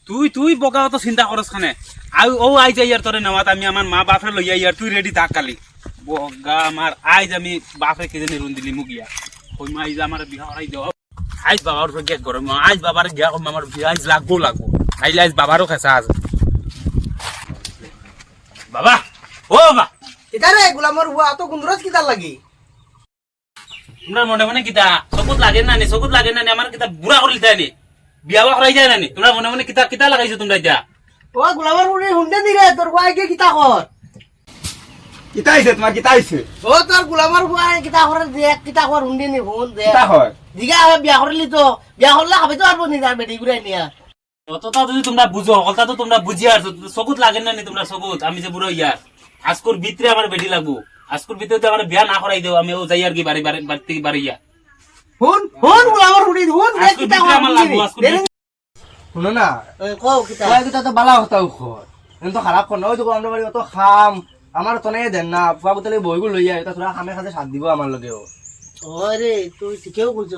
তুই বগা তো চিন্তা করস খানে ও আই যাই আর তোরে নেওয়াত আমি আমার মা বাপরে লইয়া ইয়ার তুই রেডি থাক কালি বগা আমার আইজ আমি বাপরে কে জানি রুন দিলি মুগিয়া ওই মা আইজ আমার বিয়া করাই দেও আইজ বাবার গিয়া গরম আইজ বাবার গিয়া আমার বিয়া আইজ লাগবো আইলে আইজ বাবারও খেসা আছে বাবা ও বাবা এটা রে গোলামর হুয়া তো গুন্দরজ কিতা লাগি তোমরা মনে মনে কিতা সকুত লাগে না নি সকুত লাগে না নি আমার কিতা বুড়া করে লিতা নি বিয়া করাই যায় না নি তোমরা মনে মনে কিতা কিতা লাগাইছো তোমরা এটা ও গোলামর হুনে হুন্ডে দিরে তোর হুয়া কে কিতা কর কিতা আইছে তোমার কিতা আইছে ও তোর গোলামর হুয়া কিতা করে দেখ কিতা কর হুন্ডে নি হুন দে কিতা হয় দিগা বিয়া করলি তো বিয়া করলে হবে তো পারবো নি তার বেটি গুড়াই নিয়া অতটা যদি তোমরা বুঝো কথা তো তোমরা বুঝি আর সকুত লাগে না নি তোমরা সকুত আমি যে বুড়ো ইয়ার আজকুর ভিতরে আমার বেটি লাগবো আজকুর ভিতরে তো আমার বিয়া না করাই দেও আমি ও যাই আর কি বাড়ি থেকে বাড়ি ইয়া হুন হুন গোলামর হুনি হুন দেখ আজকুর কিতা ভিতরে আমার লাগবো আজকুর শুনো না কও কিতা ওই দুটা তো বালা কথা উখর এন তো খারাপ কর না ওই তো আমরা বাড়ি অত খাম আমার তো নাই দেন না ফুয়া বুতলে বইগুলো লইয়া এটা তোরা খামে খাতে সাথ দিব আমার লগেও ওরে তুই ঠিকও বলছ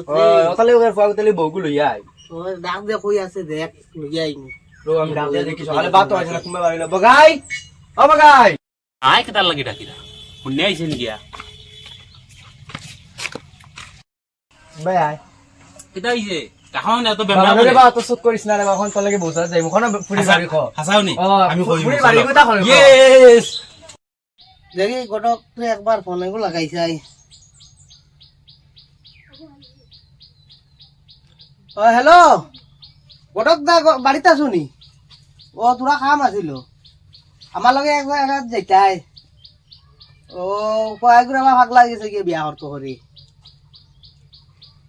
ওতালে ওর ফুয়া বুতলে বইগুলো লইয়া আই ওই ডাক দে কই আছে দেখ লইয়াইনি রো আমি ডাক দিয়া দেখি সকালে বাত তো আছে না তুমি বাড়ি বগাই ও বগাই আয় কেটা লাগি ডাকিরা শুনে আইছে নি গিয়া ভাই আই কেটা আইছে কাহাও না তো বাবা বেমরা রে বা তো সুত করিস না রে এখন তোর লাগে বসা যাই মুখনা ফুরি বাড়ি খ হাসাও নি আমি কই ফুরি বাড়ি কথা কই ইয়েস দেখি গটক তুই একবার ফোনে গো লাগাইছাই ও হ্যালো গটক দা বাড়িতে আছুনি ও তোরা কাম আছিল আমার লগে একবার একাত যাইতাই ও কয়েকগুলো আমার ভাগ লাগিয়েছে গিয়ে বিয়া করতো করি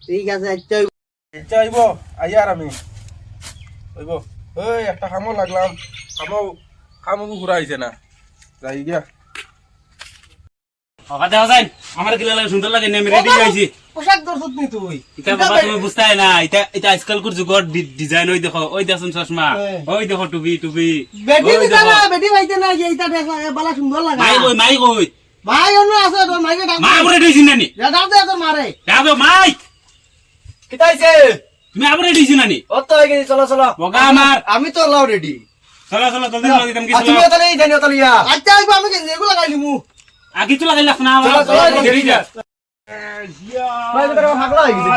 ঠিক আছে আচ্ছা চাইব আইয়ার আমি হইব ওই একটা কামও লাগলাম কামও ঘুরাইছে না যাই গিয়া ওকা দেখা যায় আমার গিলা লাগে সুন্দর লাগে আমি রেডি হইছি পোশাক দরছত নি তুই ইটা বাবা তুমি বুঝতাই না এটা আজকালকার যুগর ডিজাইন ওই দেখো ওই দেখুন চশমা ওই দেখো টুপি বেটি দিতা না বেটি ভাইতে না যে এটা দেখ বালা সুন্দর লাগা মাই কই ভাই অন্য আছে তোর মাইকে ডাক মা বড় দিছি নানি ডাক দে তোর মারে যাবে মাই কিতা আইছে তুমি আবরে দিছি নানি ও তো হয়ে গেছে চলো চলো বগা আমার আমি তো লাও রেডি চলো জলদি লাগি তুমি তুমি ওতলে জানি ওতলে ইয়া আচ্ছা আইবো আমি এগুলো লাগাইলি মু আগে চলা গেল না চলো, চলো, দেরি যা ভাই তো ভাগলা হয়ে গেছে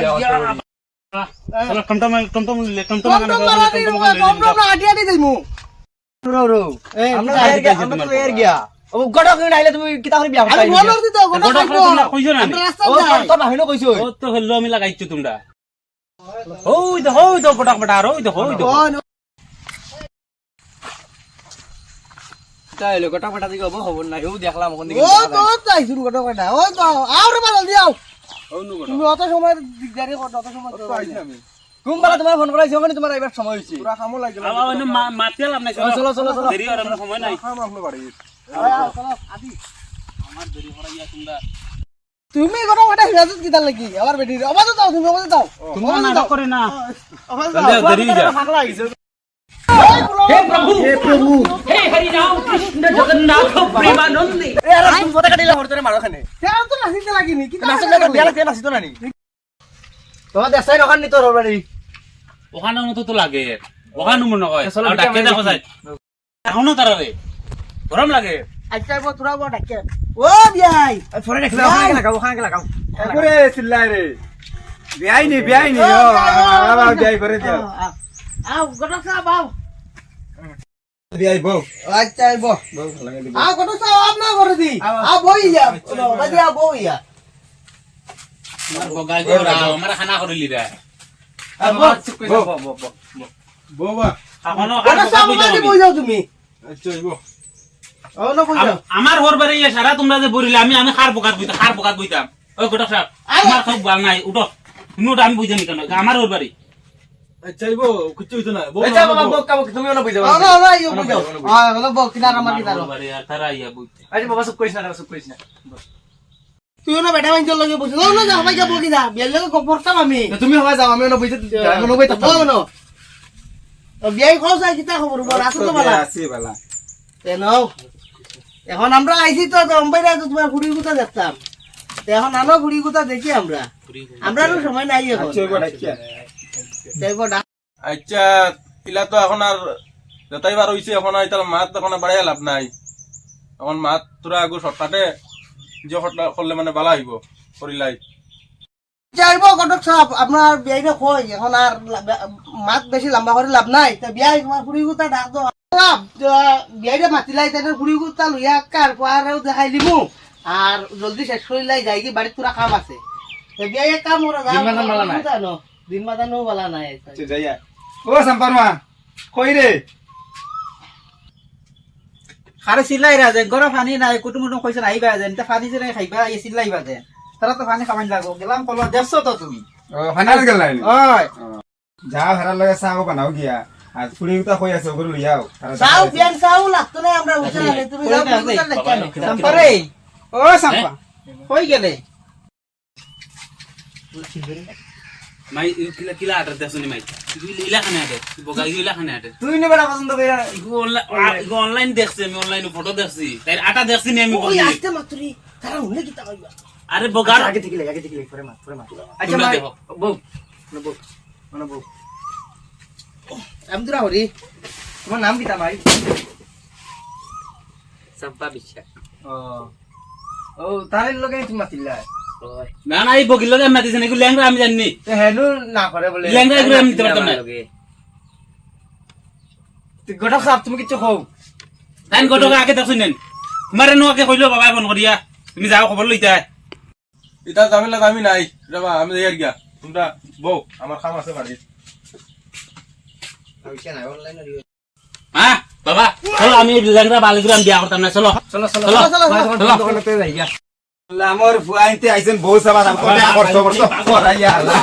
চলো টমটম টম আটি আটি যাইমু রো রো এই আমরা তো এর গিয়া ও গড় করে আইলে তুমি কিতা করে বিয়া করতে আমি বলর দিত গোটা গোটা করে তোমরা কইছো না আমরা রাস্তা ও যাই তো বাহিনো কইছো ও তো হলো আমি লাগাইছো তোমরা ওই তো পটাক পটা আর ওই দেখো তাইলে গটা ফাটা দিকে খবর নাই ও দেখলাম ওখান থেকে ও তো যাইছু গোটা গোটা ওই তো আও রে বাল দিও তুমি অত সময় দিগদারি কর অত সময় তো আইছি আমি কোন বেলা তোমার ফোন করাইছো ওখানে তোমার আইবার সময় হইছে পুরা কামও লাগলো আমার মাতিয়ালাম না চলো চলো চলো দেরি আর আমরা সময় নাই কাম আপনার বাড়ি চলো আদি আমার দেরি করা গিয়া তোমরা তুমি গোটা গোটা হিরাজত কিতা লাগি আমার বেটি আওয়াজ দাও তুমি আওয়াজ দাও তোমরা নাটক করে না আওয়াজ জলদি দাও দেরি যা পাগলা হইছে হে প্রভু এ আরে তুমি ফটো কাটিলা হরতরে মারো খানে কেন তো নাচিতে লাগিনি কিতা নাচি না বিয়া লাগতে নাচিতো নানি তোমার দেশাই নখান নি তোর বাড়ি ওখানে মতো তো লাগে ওখানে মনে হয় চলো, আর ডাকে দেখো যাই এখনো তারারে গরম লাগে আচ্ছা বো তোরা বো ডাকে ও বিয়াই ফটো দেখলা ওখানে লাগাও করে চিল্লাই রে বিয়াই নি ও আবার বিয়াই করে দিও আও গোটা সা বাও বিয়াই বউ আচ্ছা বো আও গোটা সা আপ না করে দি আ বই যা বাদি আ বই যা আমার বগা গরা আমার খানা করিলি রে বউবা এখনো গোটা সা বাদি বই যাও তুমি আচ্ছা হইব ও না বই যাও আমার ঘর বাড়ি সারা তোমরা যে বলিলে আমি খার পোকাত বইতাম ওই গোটা সাহেব আমার সব ভাল নাই উঠো তুমি ওটা আমি বুঝানি কেন আমার ওর বাড়ি আচ্ছা হইব কিছু হইতো না বউ আচ্ছা বাবা বক কাম তুমি না বুঝাবা না না ইউ বই যাও হলো বো কিনার আমার কিনার ওর বাড়ি আর তারা ইয়া বুঝতে আচ্ছা বাবা সব কইছ না তুই না বেটা মাইন্ডর লগে বসে না যা ভাই যাবো কিনা বিয়ার লগে কপরতাম আমি তুমি হওয়া যাও আমি না বুঝতে আমি না বুঝতে যাবো না বিয়াই খোঁজ কিতা খবর বল আসো তো বালা আছে বালা কেন এখন আমরা আইছি তো অম্বাইরা তো তোমার ঘুড়ি গুতা দেখতাম এখন আনো ঘুড়ি গুতা দেখি আমরা আমরা সময় নাই এখন আচ্ছা হইব ডাকিয়া দেখবো আচ্ছা ইলা তো এখন আর যতাইবার হইছে, এখন আর ইতার মাত এখন আর বাড়াইয়া লাভ নাই। এখন মাত তোরা আগু শর্টকাটে যে শর্টকাট করলে মানে বালা হইব করিলাই। যাইব কটক সাহেব, আপনার বিয়াইটা কই এখন আর মাত বেশি লম্বা করে লাভ নাই। তা বিয়াই তোমার ফুড়ি গুতা ডাক দাও বিয়াইটা মাতিলাই, তাদের ফুড়ি গুতা লইয়া কার পারেও দেখাই দিমু আর জলদি শেষ করিলাই যাই কি বাড়িতে তোরা কাম আছে। বিয়াই এক কাম করে দিন মাতানো বলা নাই। যাইয়া ও সম্পার মা কই রে খারে চিল্লাই রাজে গরম পানি নাই কুটুম কুটুম কইছে আইবা যেন তা পানি যে খাইবা এই চিল্লাইবা যেন তারা তো পানি খাবাই লাগো গেলাম কল দেখছো তো তুমি ফাইনাল গেল নাই ওই যা ঘরের লগে চাও বানাও গিয়া আর ফুড়ি উতা কই আছে ওগুলো লিয়াও চাও বিয়ান চাও লাগতো না আমরা উঠে আনে তুমি যাও কেন সম্পারে ও সম্পা কই গেলে মাই কিলা কিলা আটার দেখছনি মাই ইলা খানে আটে বগা ইলা খানে আটে তুই নি বড় পছন্দ কইরা ইগো অনলাইন দেখছি, আমি অনলাইনে ফটো দেখছি, তাই আটা দেখছি নি আমি ওই বলি। আসতে মাত্রই তারা উনি কি তাকাইবা আরে বগা আগে থেকে পরে মা আচ্ছা তোমরা ভাই দেখো। বউ বউ বউ আমদুরা হরি তোমার নাম কি তা ভাই সম্পা বিশ্বাস ও ও তাহলে লগে তুমি মাতিলা না না এই বগির লগে আমি দিছেন এগুলো ল্যাংরা আমি জানি তে হেনু না করে বলে ল্যাংরা এগুলো আমি দিতে পারতাম না। তুই গটক সাহেব তুমি কিছু খাও তাই গটকে আগে দেখছুন নেন তোমারে নোকে কইলো বাবা ফোন করিয়া তুমি যাও খবর লইতা। ইতা ঝামেলা আমি নাই রেবা, আমি যাই আর গিয়া। তোমরা বউ আমার কাম আছে বাড়ি। হ্যাঁ বাবা চলো, আমি ল্যাংরা বালিগুলো আমি বিয়া করতাম না। চলো চলো চলো চলো, চলো চলো। দোকানতে যাই গা আমার ফুয়াইতে আইছেন বউ সাবা করতে করতে করাইয়া আল্লাহ